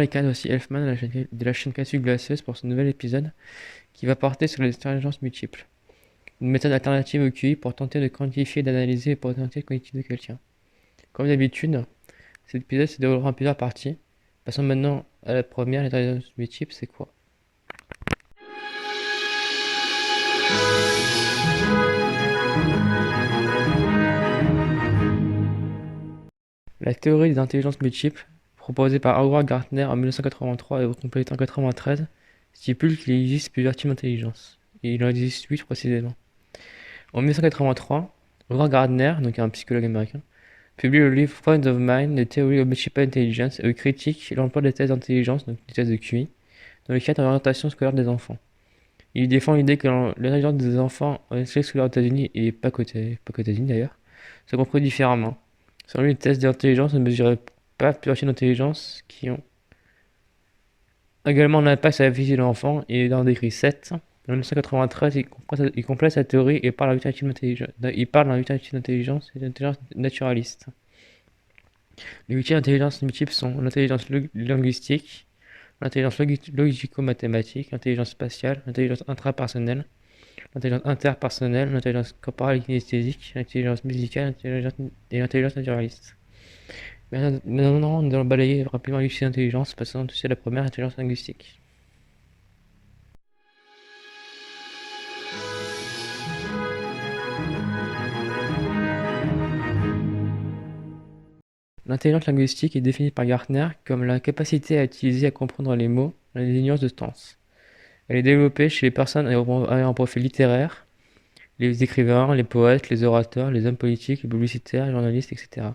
les cadres aussi Elfman de la chaîne Cassue Glaceuse pour ce nouvel épisode qui va porter sur les intelligences multiples. Une méthode alternative au QI pour tenter de quantifier et d'analyser les potentiels cognitifs de quelqu'un. Comme d'habitude, cet épisode se déroulera en plusieurs parties. Passons maintenant à la première, l'intelligence multiple, c'est quoi? La théorie des intelligences multiples, proposée par Howard Gardner en 1983 et complétée en 1993, stipule qu'il existe plusieurs types d'intelligence. Et il en existe 8 précisément. En 1983, Howard Gardner, donc un psychologue américain, publie le livre Points of Mind, The Theory of Multiple Intelligence, et critique l'emploi des tests d'intelligence, donc des tests de QI, dans le cadre de l'orientation scolaire des enfants. Il défend l'idée que l'intelligence des enfants en échec scolaire aux États-Unis, et pas qu'aux États-Unis d'ailleurs, se compris différemment. Selon lui, les tests d'intelligence ne mesuraient pas plusieurs types d'intelligence qui ont également un impact sur la vie de l'enfant, et il en décrit 7. En 1993, il complète sa théorie et parle d'un 8e d'intelligence. Il parle d'un 8e type d'intelligence, c'est l'intelligence naturaliste. Les 8 intelligences multiples sont l'intelligence linguistique, l'intelligence logico-mathématique, l'intelligence spatiale, l'intelligence intrapersonnelle, l'intelligence interpersonnelle, l'intelligence corporelle et kinesthésique, l'intelligence musicale et l'intelligence naturaliste. Maintenant, nous allons balayer rapidement les 6 intelligences, passant tout de suite à la première, intelligence linguistique. L'intelligence linguistique est définie par Gartner comme la capacité à utiliser et à comprendre les mots dans les nuances de sens. Elle est développée chez les personnes ayant un profil littéraire, les écrivains, les poètes, les orateurs, les hommes politiques, les publicitaires, les journalistes, etc.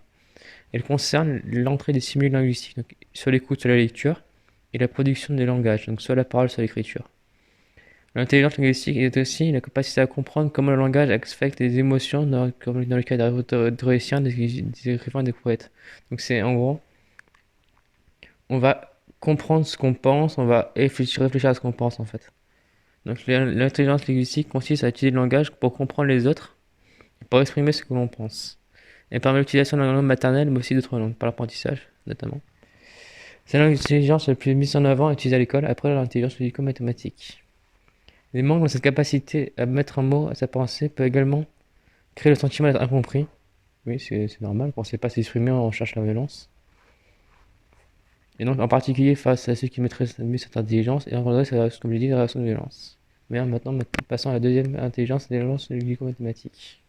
Elle concerne l'entrée des stimuli linguistiques, donc soit l'écoute, soit la lecture, et la production des langages, donc soit la parole, soit l'écriture. L'intelligence linguistique est aussi la capacité à comprendre comment le langage affecte les émotions, comme dans le cas des rhétoriciens, des écrivains, des poètes. Donc c'est en gros, on va comprendre ce qu'on pense, on va réfléchir à ce qu'on pense en fait. Donc l'intelligence linguistique consiste à utiliser le langage pour comprendre les autres et pour exprimer ce que l'on pense. Elle permet l'utilisation de la langue maternelle mais aussi d'autres langues, par l'apprentissage notamment. C'est l'intelligence la plus mise en avant et utilisée à l'école après l'intelligence logico-mathématique. Les manques de cette capacité à mettre un mot à sa pensée peut également créer le sentiment d'être incompris. Oui, c'est normal, quand on ne sait pas s'exprimer, on cherche la violence. Et donc, en particulier face à ceux qui maîtrisent mieux cette intelligence, et en vrai, comme je l'ai dit, la réaction de violence. Mais maintenant, passons à la deuxième intelligence, l'intelligence logico-mathématique.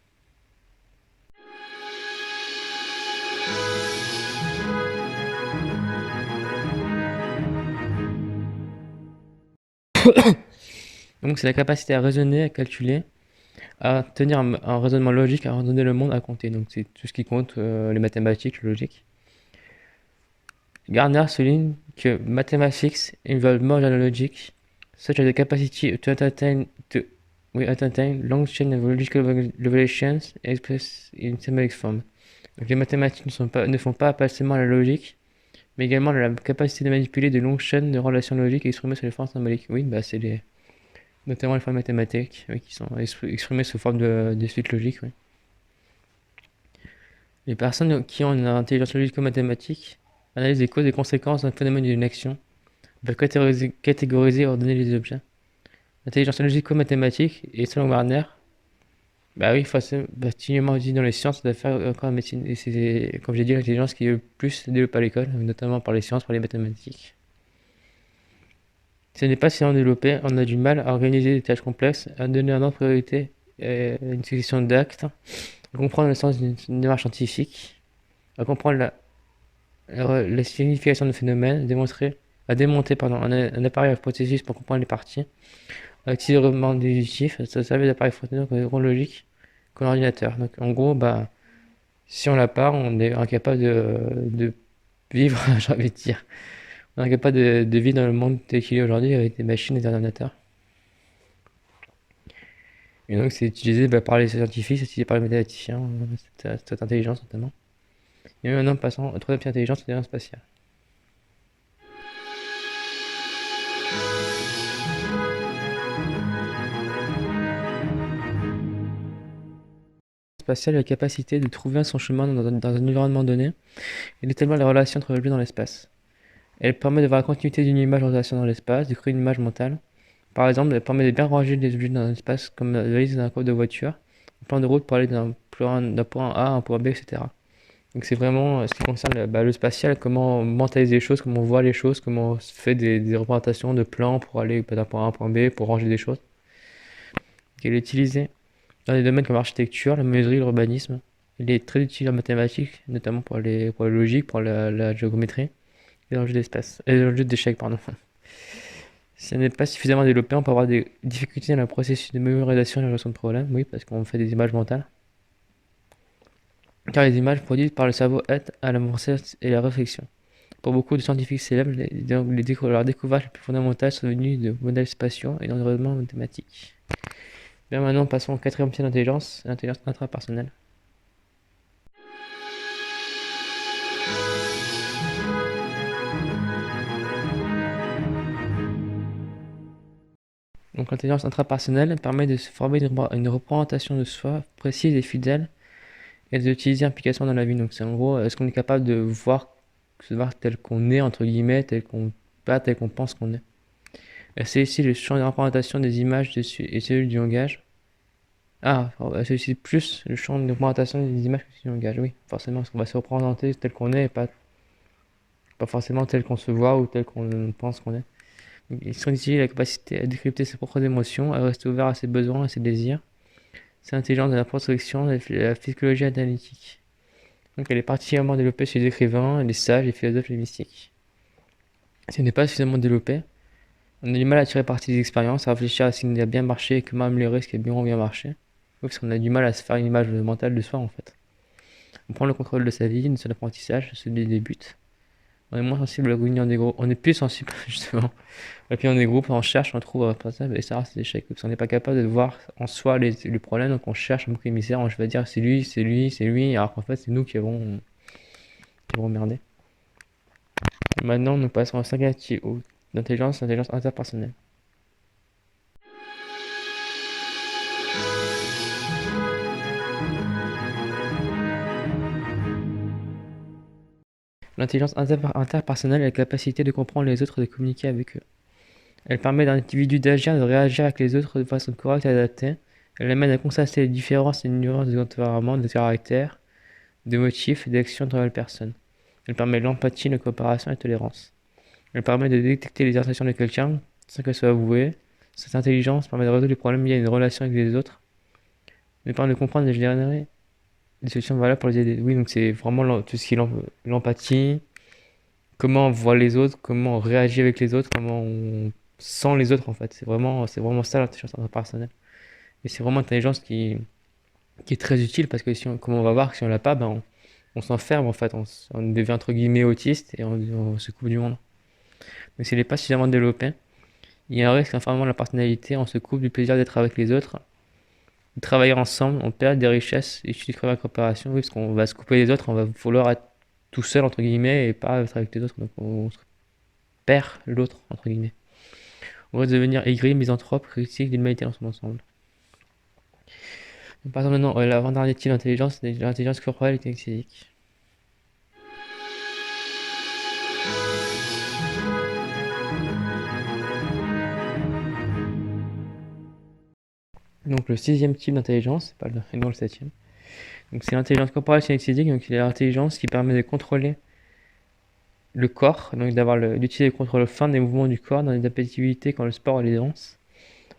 Donc, c'est la capacité à raisonner, à calculer, à tenir un raisonnement logique, à ordonner le monde, à compter. Donc, c'est tout ce qui compte, les mathématiques, la logique. Gardner souligne que mathematics involve more than logic, such as the capacity to entertain long chain of logical revelations expressed in symbolic form. Donc les mathématiques ne font pas appel seulement à la logique, mais également à la capacité de manipuler de longues chaînes de relations logiques exprimées sous les formes symboliques. Oui, bah notamment les formes mathématiques, oui, qui sont exprimées sous forme de suites logiques. Oui. Les personnes qui ont une intelligence logico-mathématique analysent les causes et conséquences d'un phénomène d'une action, peuvent catégoriser et ordonner les objets. L'intelligence logico-mathématique, et selon Warner, bah oui, particulièrement utilisée dans les sciences d'affaires encore en médecine. Et c'est, comme j'ai dit, l'intelligence qui est le plus développée à l'école, notamment par les sciences, par les mathématiques. Ce n'est pas si développé, on a du mal à organiser des tâches complexes, à donner un ordre de priorité, une succession d'actes, à comprendre le sens d'une démarche scientifique, à comprendre la signification de phénomènes, à démonter un appareil processus pour comprendre les parties, à utiliser le recommandement déductif, ça servait d'appareil chronologique comme ordinateur. Donc en gros, bah, si on l'a pas, on est incapable de vivre, j'ai envie de dire. On est incapable de vivre dans le monde tel qu'il est aujourd'hui avec des machines et des ordinateurs. Et donc c'est utilisé par les scientifiques, c'est utilisé par les mathématiciens, cette intelligence notamment. Et maintenant passons à la troisième intelligence, l'intelligence spatiale. Spatiale est la capacité de trouver son chemin dans un environnement donné et d'établir les relations entre les objets dans l'espace. Elle permet de voir la continuité d'une image en relation dans l'espace, de créer une image mentale. Par exemple, elle permet de bien ranger des objets dans l'espace comme la valise d'un coffre de voiture, un plan de route pour aller d'un point A à un point B, etc. Donc c'est vraiment ce qui concerne le spatial, comment mentaliser les choses, comment on voit les choses, comment on se fait des représentations de plans pour aller d'un point A à un point B, pour ranger des choses. Elle est utilisée dans des domaines comme l'architecture, la menuiserie, l'urbanisme. Il est très utile en mathématiques, notamment pour la logique, pour la géométrie et dans le jeu d'espace, et dans le jeu d'échecs, pardon. Si elle n'est pas suffisamment développée, on peut avoir des difficultés dans le processus de mémorisation et la résolution de problèmes, oui, parce qu'on fait des images mentales. Car les images produites par le cerveau aident à la mémoire et la réflexion. Pour beaucoup de scientifiques célèbres, leurs découvertes les plus fondamentales sont venues de modèles spatiaux et d'environnements mathématiques. Bien, maintenant, passons au quatrième type d'intelligence, l'intelligence intrapersonnelle. Donc, l'intelligence intrapersonnelle permet de se former une représentation de soi précise et fidèle et d'utiliser l'implication dans la vie. Donc, c'est en gros, est-ce qu'on est capable de se voir tel qu'on est, entre guillemets, tel qu'on pense qu'on est. C'est ici le champ de représentation des images et celui du langage. Ah, c'est aussi plus le champ de représentation des images que celui du langage, oui, forcément, parce qu'on va se représenter tel qu'on est et pas forcément tel qu'on se voit ou tel qu'on pense qu'on est. Ils sont utilisés la capacité à décrypter ses propres émotions, à rester ouvert à ses besoins et ses désirs. C'est l'intelligence de la prospection et la psychologie analytique. Donc elle est particulièrement développée chez les écrivains, les sages, les philosophes et les mystiques. Si elle n'est pas suffisamment développée, on a du mal à tirer parti des expériences, à réfléchir à ce qui a bien marché et comment améliorer ce qui a bien marché. Oui, parce qu'on a du mal à se faire une image mentale de soi en fait. On prend le contrôle de sa vie, de son apprentissage, celui des buts. On est moins sensible à l'opinion des groupes. On est plus sensible justement à l'opinion des groupes. On cherche, on trouve et ça c'est l'échec. Parce qu'on n'est pas capable de voir en soi les problèmes, donc on cherche un bouc émissaire. Je vais dire c'est lui, c'est lui, c'est lui, alors qu'en fait c'est nous qui avons merdé. Et maintenant nous passons au cinquième type d'intelligence, l'intelligence interpersonnelle. L'intelligence interpersonnelle est la capacité de comprendre les autres et de communiquer avec eux. Elle permet à l'individu d'agir et de réagir avec les autres de façon correcte et adaptée. Elle amène à constater les différences et les nuances de tempérament, de caractère, de motifs et d'actions entre les personnes. Elle permet l'empathie, la coopération et la tolérance. Elle permet de détecter les intentions de quelqu'un sans qu'elles soient avouées. Cette intelligence permet de résoudre les problèmes liés à une relation avec les autres. Elle permet de comprendre et de générer des solutions valables pour les aider. Oui, donc c'est vraiment tout ce qui est l'empathie, comment on voit les autres, comment on réagit avec les autres, comment on sent les autres en fait. C'est vraiment ça l'intelligence interpersonnelle. Et c'est vraiment une intelligence qui est très utile parce que comme on va voir, si on l'a pas, on s'enferme en fait, on devient entre guillemets autiste et on se coupe du monde. Donc s'il n'est pas suffisamment développé, il y a un risque d'enfermement de la personnalité, on se coupe du plaisir d'être avec les autres, de travailler ensemble, on perd des richesses issues de la coopération, oui, parce qu'on va se couper des autres, on va vouloir être tout seul entre guillemets et pas être avec les autres, donc on se perd l'autre entre guillemets. On va devenir aigri, misanthrope, critique de l'humanité dans son ensemble. Par exemple, maintenant, l'avant-dernier type d'intelligence, c'est l'intelligence corporelle et kinesthésique. Donc le sixième type d'intelligence, c'est pas le, non le septième. Donc c'est l'intelligence corporelle et kinesthésique, donc c'est l'intelligence qui permet de contrôler le corps, donc d'utiliser le contrôle fin des mouvements du corps dans les activités comme le sport ou les danses.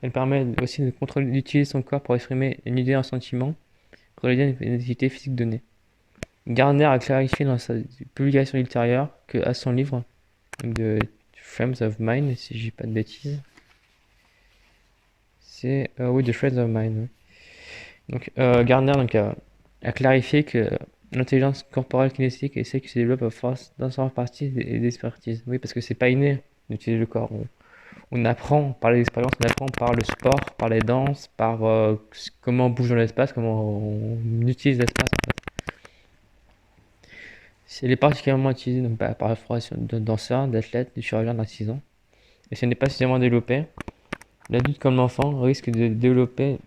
Elle permet aussi d'utiliser son corps pour exprimer une idée, un sentiment, relié à une activité physique donnée. Gardner a clarifié dans sa publication ultérieure que à son livre de Frames of Mind, si je dis pas de bêtises, c'est oui, The Frames of Mind. Oui. Donc Gardner a clarifié que l'intelligence corporelle kinesthésique est celle qui se développe à force d'en savoir partie et d'expertise. Oui, parce que c'est pas inné d'utiliser le corps. On apprend par les expériences, on apprend par le sport, par les danses, par comment on bouge dans l'espace, comment on utilise l'espace en fait. Elle est particulièrement utilisée donc, par la formation de danseurs, d'athlètes, de chirurgiens d'artisans. Et si elle n'est pas suffisamment développée, l'adulte comme l'enfant risque de développer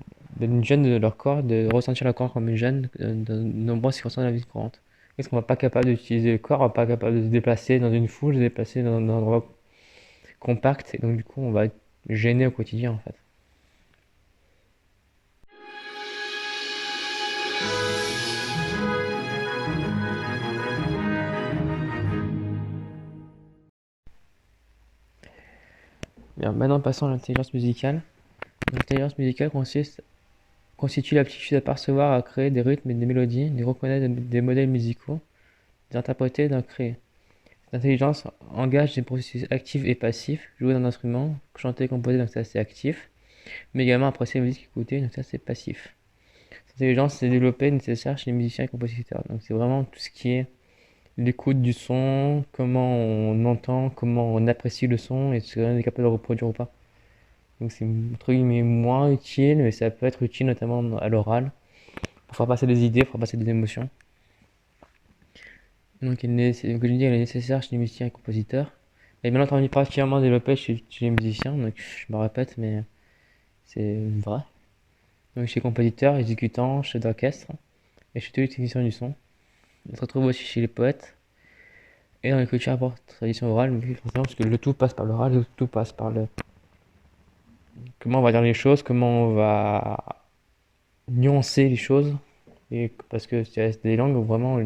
une gêne de leur corps, de ressentir leur corps comme une gêne dans de nombreuses circonstances de la vie courante. Parce qu'on va pas capable d'utiliser le corps, on va pas capable de se déplacer dans une foule, se déplacer dans un endroit compact, et donc du coup on va être gêné au quotidien en fait. Bien, maintenant passons à l'intelligence musicale. L'intelligence musicale constitue l'aptitude à percevoir, à créer des rythmes et des mélodies, de reconnaître des modèles musicaux, d'interpréter, d'en créer. L'intelligence engage des processus actifs et passifs, jouer d'un instrument, chanter, composer, donc ça c'est actif, mais également apprécier la musique écoutée, donc ça c'est passif. Cette intelligence est développée nécessaire chez les musiciens et compositeurs, donc c'est vraiment tout ce qui est l'écoute du son, comment on entend, comment on apprécie le son et ce qu'on est capable de reproduire ou pas. Donc c'est entre guillemets moins utile, mais ça peut être utile notamment à l'oral, pour faire passer des idées, pour faire passer des émotions. Donc, comme je dis, elle est nécessaire chez les musiciens et compositeurs. Elle est bien entendu particulièrement développée chez les musiciens, donc je me répète, mais c'est vrai. Donc chez les compositeurs, exécutants, chefs d'orchestre, et chez tous les techniciens du son. On se retrouve aussi chez les poètes, et dans l'écriture par tradition orale, mais forcément, parce que le tout passe par l'oral, le tout passe par le... Comment on va dire les choses, comment on va nuancer les choses, et parce que c'est des langues où vraiment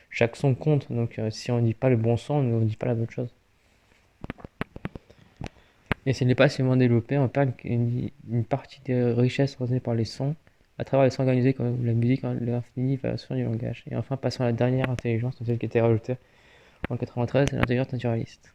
chaque son compte, donc si on ne dit pas le bon son, on ne dit pas la bonne chose. Et si elle n'est pas suffisamment développée, on perd une partie des richesses retenues par les sons, à travers les sons organisés comme la musique, l'infinie variation du langage. Et enfin, passons à la dernière intelligence, celle qui a été rajoutée en 93, c'est l'intelligence naturaliste.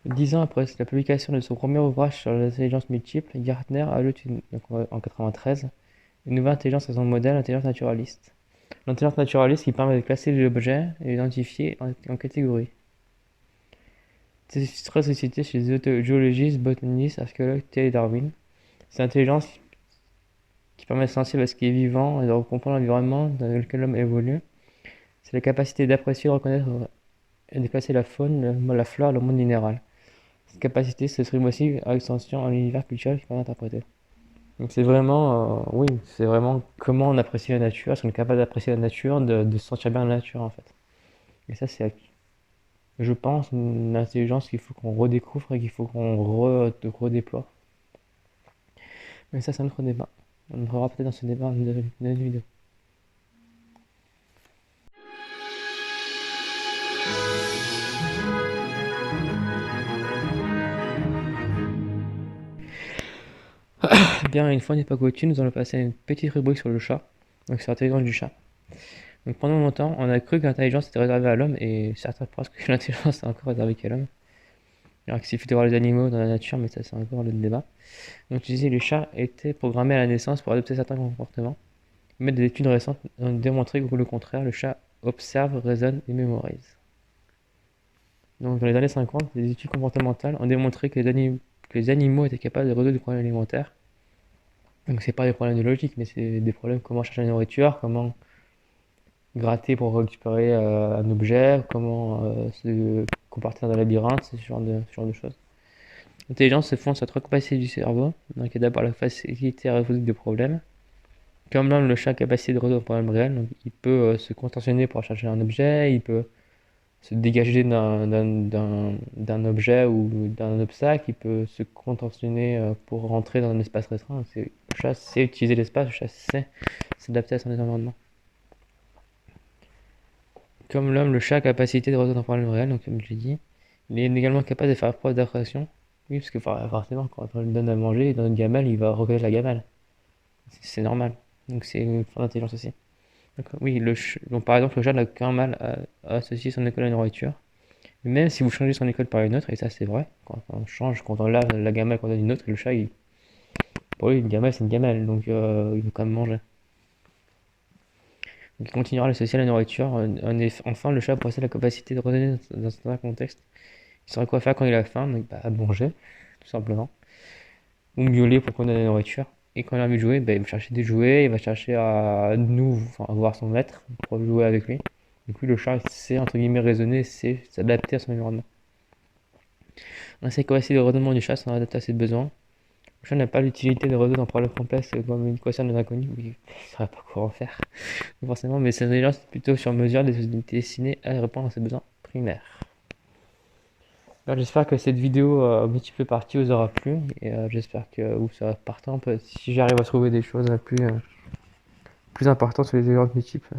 Dix ans après la publication de son premier ouvrage sur l'intelligence multiple, Gartner ajoute donc en 93 une nouvelle intelligence à son modèle, l'intelligence naturaliste. L'intelligence naturaliste qui permet de classer les objets et les identifier en catégories. C'est très cité chez les géologistes, botanistes, archéologues, et Darwin. C'est l'intelligence qui permet de sensible à ce qui est vivant et de comprendre l'environnement dans lequel l'homme évolue. C'est la capacité d'apprécier, de reconnaître et de classer la faune, la flore, le monde minéral. Cette capacité s'exprime aussi à l'extension à l'univers culturel qui permet d'interpréter. Donc c'est vraiment, oui, c'est vraiment comment on apprécie la nature, est-ce qu'on est capable d'apprécier la nature, de se sentir bien dans la nature en fait. Et ça c'est, je pense, une intelligence qu'il faut qu'on redécouvre et qu'il faut qu'on redéploie. Mais ça c'est un autre débat. On entrera peut-être dans ce débat dans une autre vidéo. Bien, une fois n'est pas coutume, nous allons passer à une petite rubrique sur le chat. Donc c'est l'intelligence du chat. Donc pendant longtemps, on a cru que l'intelligence était réservée à l'homme et certains pensent que l'intelligence est encore réservée qu'à l'homme. Alors qu'il suffit de voir les animaux dans la nature, mais ça c'est encore le débat. Donc tu disais, les chats étaient programmés à la naissance pour adopter certains comportements. Mais des études récentes ont démontré que le contraire, le chat observe, raisonne et mémorise. Donc dans les années 50, des études comportementales ont démontré que les animaux étaient capables de résoudre des problèmes alimentaires. Donc c'est pas des problèmes de logique, mais c'est des problèmes comment chercher la nourriture, comment gratter pour récupérer un objet, comment se comporter dans un labyrinthe, ce genre de choses. L'intelligence se fonde sur trois capacités du cerveau. Donc il y a d'abord la facilité à résoudre des problèmes. Comme l'homme, le chat a la capacité de résoudre un problème réel, donc il peut se contentionner pour chercher un objet, il peut se dégager d'un objet ou d'un obstacle, il peut se contentionner pour rentrer dans un espace restreint. Le chat sait utiliser l'espace, le chat sait s'adapter à son environnement. Comme l'homme, le chat a la capacité de résoudre un problème réel, donc comme je l'ai dit. Il est également capable de faire preuve d'appréhension. Oui, parce que forcément, quand on lui donne à manger, dans une gamelle, il va reconnaître la gamelle. C'est normal. Donc c'est une forme d'intelligence aussi. Oui, donc, par exemple, le chat n'a aucun mal à associer son école à la nourriture. Même si vous changez son école par une autre, et ça c'est vrai, quand on change, quand on lave la gamelle qu'on donne une autre, et le chat, pour lui, une gamelle c'est une gamelle, donc il veut quand même manger. Donc il continuera à associer à la nourriture. Enfin, le chat possède la capacité de raisonner dans un certain contexte. Il saura quoi faire quand il a faim, donc bah, manger, tout simplement. Ou miauler pour qu'on donne la nourriture. Et quand il a envie de jouer, bah, il va chercher des jouets, il va chercher à voir son maître pour jouer avec lui. Du coup, le chat sait, entre guillemets, raisonner, sait s'adapter à son environnement. On sait qu'aussi le raisonnement du chat sont adaptés à ses besoins. Le chat n'a pas l'utilité de résoudre un problème complexe comme une équation de l'inconnu, oui, il ne saurait pas quoi en faire, forcément, mais ses intelligence est plutôt sur mesure destinée à répondre à ses besoins primaires. Alors, j'espère que cette vidéo multiple parties vous aura plu et j'espère que vous serez partant. Si j'arrive à trouver des choses plus importantes sur les intelligences multiples,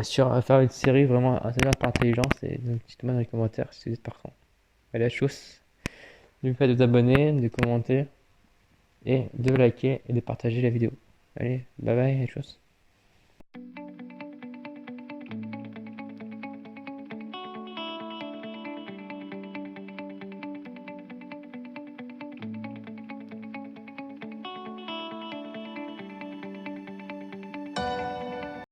sur à faire une série vraiment intelligence par intelligence et dites-moi dans les commentaires si vous êtes partant. Allez, à chose. N'oubliez pas de vous abonner, de commenter et de liker et de partager la vidéo. Allez, bye bye, à chose.